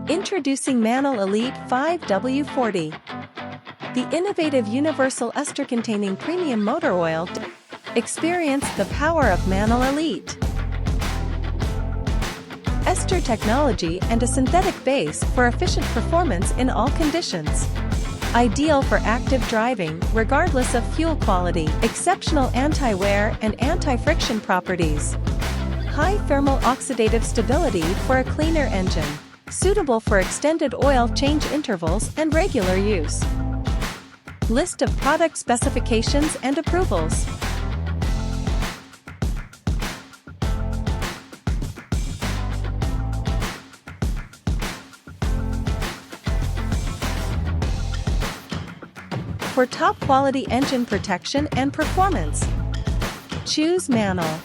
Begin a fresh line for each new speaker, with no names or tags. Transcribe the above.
Introducing MANNOL Elite 5W40. The innovative universal ester-containing premium motor oil. Experience the power of MANNOL Elite. Ester technology and a synthetic base for efficient performance in all conditions. Ideal for active driving, regardless of fuel quality. Exceptional anti-wear and anti-friction properties. High thermal oxidative stability for a cleaner engine. Suitable for extended oil change intervals and regular use. List of product specifications and approvals. For top quality engine protection and performance, choose MANNOL.